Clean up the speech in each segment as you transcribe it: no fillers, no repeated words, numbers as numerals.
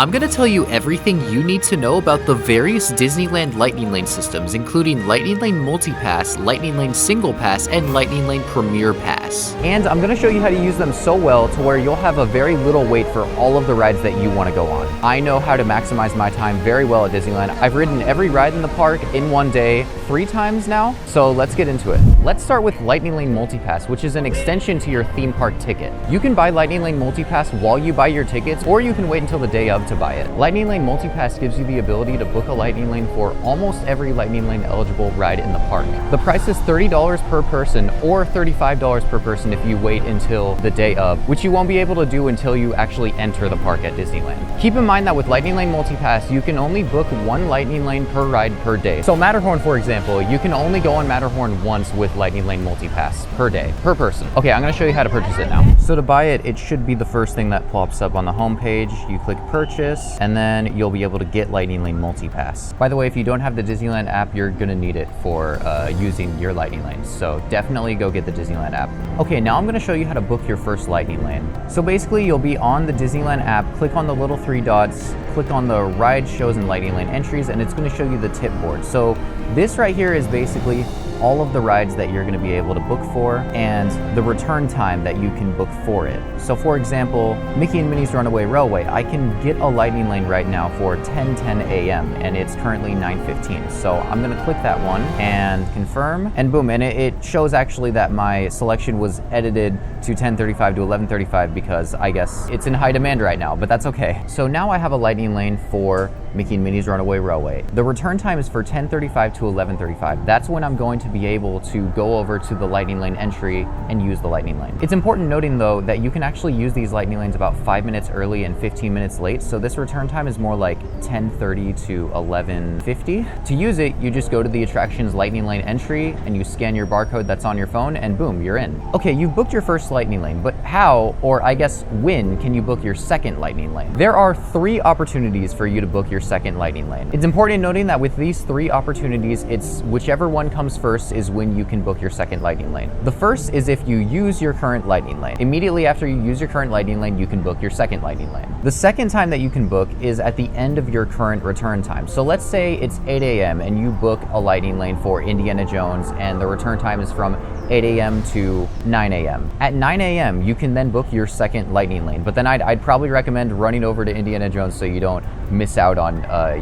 I'm gonna tell you everything you need to know about the various Disneyland Lightning Lane systems, including Lightning Lane Multipass, Lightning Lane Single Pass, and Lightning Lane Premier Pass. And I'm gonna show you how to use them so well to where you'll have a very little wait for all of the rides that you wanna go on. I know how to maximize my time very well at Disneyland. I've ridden every ride in the park in one day 3 times now, so let's get into it. Let's start with Lightning Lane Multipass, which is an extension to your theme park ticket. You can buy Lightning Lane Multipass while you buy your tickets, or you can wait until the day of to buy it. Lightning Lane Multipass gives you the ability to book a Lightning Lane for almost every Lightning Lane eligible ride in the park. The price is $30 per person or $35 per person if you wait until the day of, which you won't be able to do until you actually enter the park at Disneyland. Keep in mind that with Lightning Lane Multipass, you can only book 1 Lightning Lane per ride per day. So Matterhorn, for example, you can only go on Matterhorn once with Lightning Lane Multipass per day, per person. Okay, I'm gonna show you how to purchase it now. So to buy it, it should be the first thing that pops up on the homepage. You click purchase, and then you'll be able to get Lightning Lane Multipass. By the way, if you don't have the Disneyland app, you're gonna need it for using your Lightning Lanes. So definitely go get the Disneyland app. Okay, now I'm gonna show you how to book your first Lightning Lane. So basically, you'll be on the Disneyland app, click on the little 3 dots, click on the ride shows and Lightning Lane entries, and it's gonna show you the tip board. So this right here is basically all of the rides that you're going to be able to book for and the return time that you can book for it. So for example, Mickey and Minnie's Runaway Railway, I can get a Lightning Lane right now for 10:10 a.m. and it's currently 9:15. So I'm going to click that one and confirm, and boom, and it shows actually that my selection was edited to 10:35 to 11:35 because I guess it's in high demand right now, but that's okay. So now I have a Lightning Lane for Mickey and Minnie's Runaway Railway. The return time is for 10:35 to 11:35. That's when I'm going to be able to go over to the Lightning Lane entry and use the Lightning Lane. It's important noting though that you can actually use these Lightning Lanes about 5 minutes early and 15 minutes late, so this return time is more like 10:30 to 11:50. To use it, you just go to the attraction's Lightning Lane entry and you scan your barcode that's on your phone and boom, you're in. Okay, you've booked your first Lightning Lane, but how, or I guess when, can you book your second Lightning Lane? There are 3 opportunities for you to book your second Lightning Lane. It's important noting that with these 3 opportunities, it's whichever one comes first is when you can book your second Lightning Lane. The first is if you use your current Lightning Lane. Immediately after you use your current Lightning Lane, you can book your second Lightning Lane. The second time that you can book is at the end of your current return time. So let's say it's 8 a.m. and you book a Lightning Lane for Indiana Jones and the return time is from 8 a.m. to 9 a.m. At 9 a.m., you can then book your second Lightning Lane, but then I'd probably recommend running over to Indiana Jones so you don't miss out on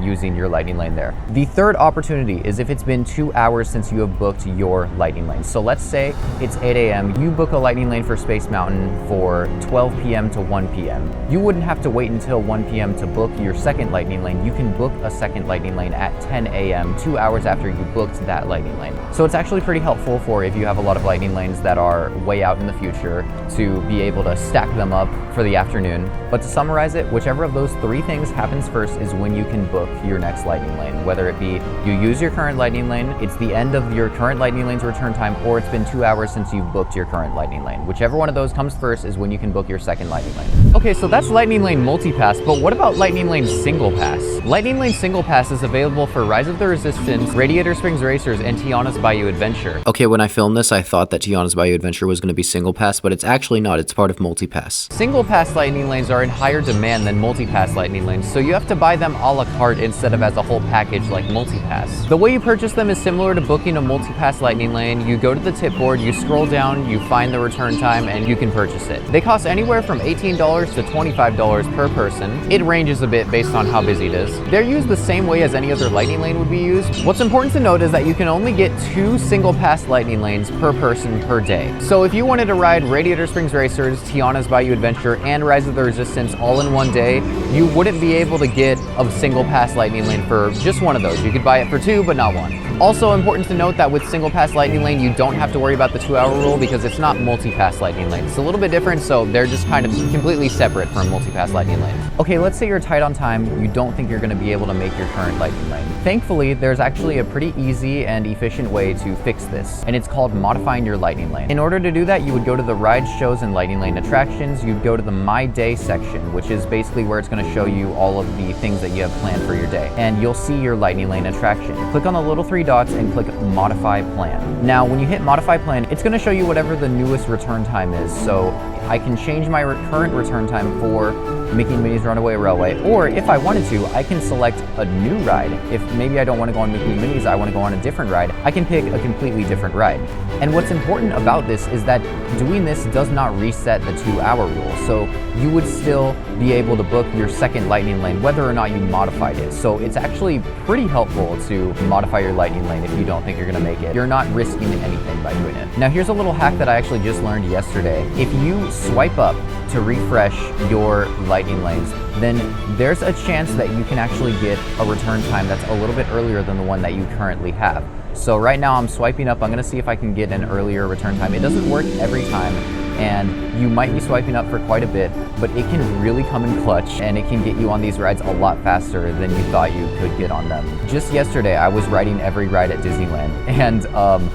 using your Lightning Lane there. The third opportunity is if it's been 2 hours since you have booked your Lightning Lane. So let's say it's 8 a.m., you book a Lightning Lane for Space Mountain for 12 p.m. to 1 p.m. You wouldn't have to wait until 1 p.m. to book your second Lightning Lane. You can book a second Lightning Lane at 10 a.m., 2 hours after you booked that Lightning Lane. So it's actually pretty helpful for if you have a lot of Lightning Lanes that are way out in the future to be able to stack them up for the afternoon. But to summarize it, whichever of those 3 things happens first is when you can book your next Lightning Lane. Whether it be you use your current Lightning Lane, it's the end of your current Lightning Lane's return time, or it's been 2 hours since you've booked your current Lightning Lane. Whichever one of those comes first is when you can book your second Lightning Lane. Okay, so that's Lightning Lane Multipass, but what about Lightning Lane Single Pass? Lightning Lane Single Pass is available for Rise of the Resistance, Radiator Springs Racers, and Tiana's Bayou Adventure. Okay, when I filmed this, I thought that Tiana's Bayou Adventure was going to be Single Pass, but it's actually not. It's part of Multipass. Single Pass Lightning Lanes are in higher demand than Multipass Lightning Lanes, so you have to buy them a la carte instead of as a whole package like Multipass. The way you purchase them is similar to booking a Multipass Lightning Lane. You go to the tip board, you scroll down, you find the return time, and you can purchase it. They cost anywhere from $18 to $25 per person. It ranges a bit based on how busy it is. They're used the same way as any other Lightning Lane would be used. What's important to note is that you can only get 2 Single Pass Lightning Lanes per person per day. So if you wanted to ride Radiator Springs Racers, Tiana's Bayou Adventure, and Rise of the Resistance all in one day, you wouldn't be able to get a Single Pass Lightning Lane for just one of those. You could buy it for 2, but not 1. Also important to note that with Single Pass Lightning Lane, you don't have to worry about the 2-hour rule because it's not Multipass Lightning Lane. It's a little bit different, so they're just kind of completely separate from Multipass Lightning Lane. Okay, let's say you're tight on time, you don't think you're going to be able to make your current Lightning Lane. Thankfully, there's actually a pretty easy and efficient way to fix this, and it's called modifying your Lightning Lane. In order to do that, you would go to the ride shows and Lightning Lane attractions, you'd go to the My Day section, which is basically where it's going to show you all of the things that you have planned for your day, and you'll see your Lightning Lane attraction. Click on the little 3 dots and click Modify Plan. Now, when you hit Modify Plan, it's going to show you whatever the newest return time is, so I can change my current return time for Mickey and Minnie's Runaway Railway, or if I wanted to, I can select a new ride. If maybe I don't want to go on Mickey and Minnie's, I want to go on a different ride, I can pick a completely different ride. And what's important about this is that doing this does not reset the 2-hour rule. So you would still be able to book your second lightning lane whether or not you modified it. So it's actually pretty helpful to modify your lightning lane if you don't think you're gonna make it. You're not risking anything by doing it. Now here's a little hack that I actually just learned yesterday. If you swipe up to refresh your lightning lanes, then there's a chance that you can actually get a return time that's a little bit earlier than the one that you currently have. So right now I'm swiping up. I'm gonna see if I can get an earlier return time. It doesn't work every time, and you might be swiping up for quite a bit, but it can really come in clutch, and it can get you on these rides a lot faster than you thought you could get on them. Just yesterday, I was riding every ride at Disneyland, and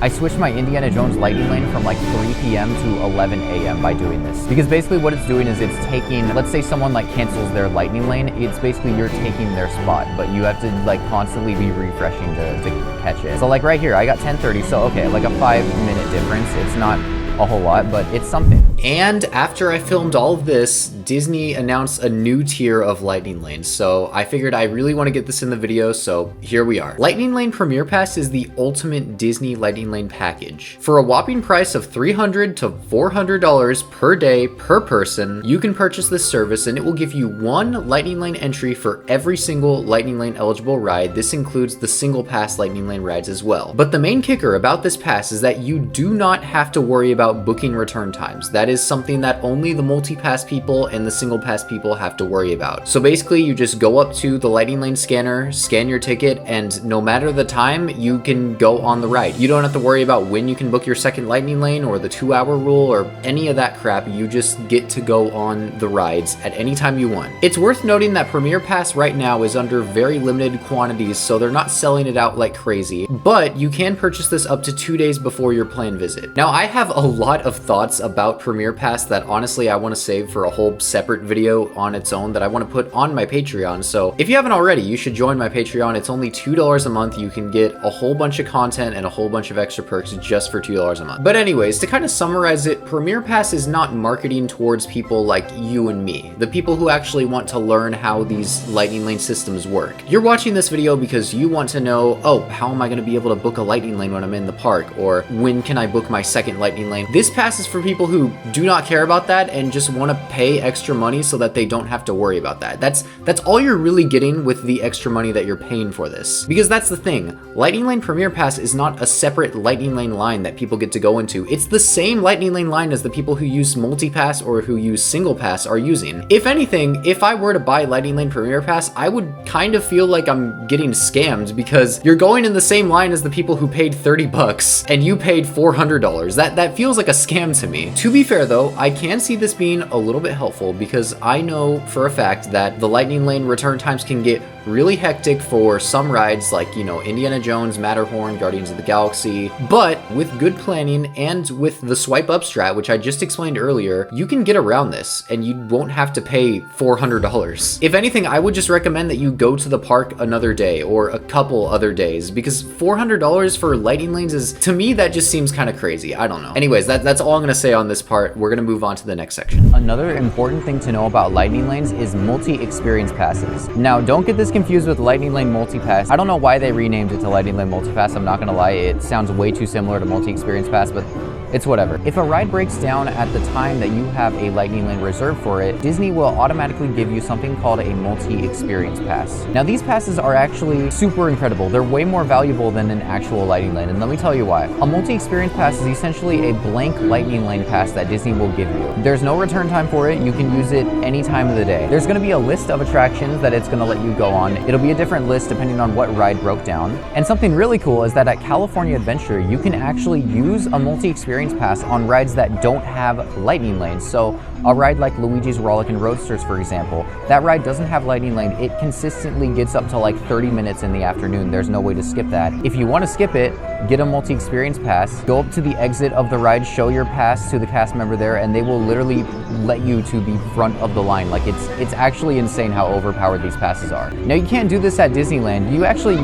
I switched my Indiana Jones lightning lane from like 3 p.m. to 11 a.m. by doing this. Because basically what it's doing is it's taking, let's say someone like cancels their lightning lane, it's basically you're taking their spot, but you have to like constantly be refreshing to catch it. So like right here, I got 10:30, so okay, like a 5-minute difference. It's not a whole lot, but it's something. And after I filmed all of this, Disney announced a new tier of lightning lanes, so I figured I really want to get this in the video, so here we are. Lightning Lane Premier Pass is the ultimate Disney lightning lane package. For a whopping price of $300 to $400 per day per person, you can purchase this service and it will give you 1 lightning lane entry for every single lightning lane eligible ride. This includes the single pass lightning lane rides as well. But the main kicker about this pass is that you do not have to worry about booking return times. That is something that only the multi-pass people and the single pass people have to worry about. So basically you just go up to the lightning lane scanner, scan your ticket, and no matter the time, you can go on the ride. You don't have to worry about when you can book your second lightning lane or the 2-hour rule or any of that crap. You just get to go on the rides at any time you want. It's worth noting that Premier Pass right now is under very limited quantities, so they're not selling it out like crazy, but you can purchase this up to 2 days before your planned visit. Now I have a lot of thoughts about Premier Pass that honestly I want to save for a whole separate video on its own that I want to put on my Patreon. So if you haven't already, you should join my Patreon. It's only $2 a month. You can get a whole bunch of content and a whole bunch of extra perks just for $2 a month. But anyways, to kind of summarize it, Premier Pass is not marketing towards people like you and me, the people who actually want to learn how these lightning lane systems work. You're watching this video because you want to know, oh, how am I going to be able to book a lightning lane when I'm in the park? Or when can I book my second lightning lane? This pass is for people who do not care about that and just want to pay extra money so that they don't have to worry about that. That's all you're really getting with the extra money that you're paying for this. Because that's the thing, Lightning Lane Premier Pass is not a separate lightning lane line that people get to go into. It's the same lightning lane line as the people who use multi-pass or who use single pass are using. If anything, if I were to buy Lightning Lane Premier Pass, I would kind of feel like I'm getting scammed because you're going in the same line as the people who paid $30 and you paid $400. That feels like a scam to me. To be fair though, I can see this being a little bit helpful because I know for a fact that the lightning lane return times can get really hectic for some rides like, you know, Indiana Jones, Matterhorn, Guardians of the Galaxy. But with good planning and with the swipe up strat, which I just explained earlier, you can get around this and you won't have to pay $400. If anything, I would just recommend that you go to the park another day or a couple other days because $400 for lightning lanes is, to me, that just seems kind of crazy. I don't know. Anyways, that's all I'm gonna say on this part. We're gonna move on to the next section. Another important thing to know about lightning lanes is multi-experience passes. Now, don't get this confused with Lightning Lane Multi-Pass. I don't know why they renamed it to Lightning Lane Multi-Pass. I'm not gonna lie, it sounds way too similar to Multi-Experience Pass, but it's whatever. If a ride breaks down at the time that you have a lightning lane reserved for it, Disney will automatically give you something called a multi-experience pass. Now these passes are actually super incredible. They're way more valuable than an actual lightning lane, and let me tell you why. A multi-experience pass is essentially a blank lightning lane pass that Disney will give you. There's no return time for it. You can use it any time of the day. There's gonna be a list of attractions that it's gonna let you go on. It'll be a different list depending on what ride broke down. And something really cool is that at California Adventure, you can actually use a multi-experience pass on rides that don't have lightning lanes. So a ride like Luigi's Rollickin' Roadsters, for example, that ride doesn't have lightning lane. It consistently gets up to like 30 minutes in the afternoon. There's no way to skip that. If you want to skip it, get a multi-experience pass, go up to the exit of the ride, show your pass to the cast member there, and they will literally let you to the front of the line. Like it's actually insane how overpowered these passes are. Now you can't do this at Disneyland. You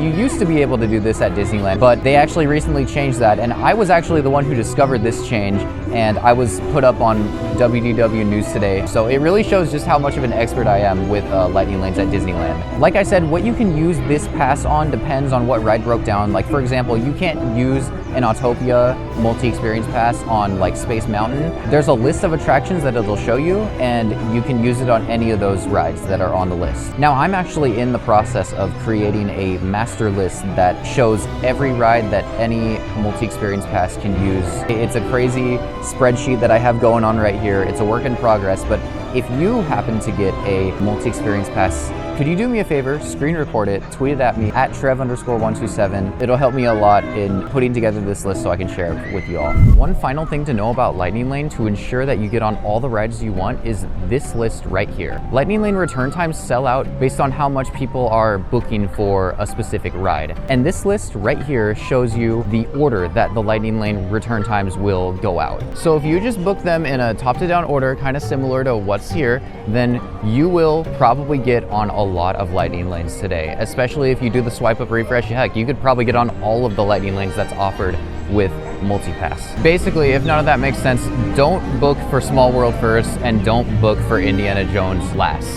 used to be able to do this at Disneyland, but they actually recently changed that, and I was actually the one who discovered this change, and I was put up on WDW News Today. So it really shows just how much of an expert I am with lightning lanes at Disneyland. Like I said, what you can use this pass on depends on what ride broke down. Like for example, you can't use an Autopia multi-experience pass on like Space Mountain. There's a list of attractions that it'll show you, and you can use it on any of those rides that are on the list. Now I'm actually in the process of creating a master list that shows every ride that any multi-experience pass can use. It's a crazy spreadsheet that I have going on right here. It's a work in progress, but if you happen to get a multi-experience pass, could you do me a favor, screen record it, tweet it at me at Trev_127. It'll help me a lot in putting together this list so I can share it with you all. One final thing to know about Lightning Lane to ensure that you get on all the rides you want is this list right here. Lightning Lane return times sell out based on how much people are booking for a specific ride. And this list right here shows you the order that the Lightning Lane return times will go out. So if you just book them in a top to down order, kind of similar to what's here, then you will probably get on a lot of lightning lanes today, especially if you do the swipe up refresh. Heck, you could probably get on all of the lightning lanes that's offered with multipass. Basically, if none of that makes sense, don't book for Small World first and don't book for Indiana Jones last,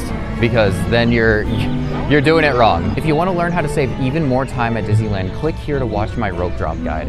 because then you're doing it wrong. If you want to learn how to save even more time at Disneyland, click here to watch my rope drop guide.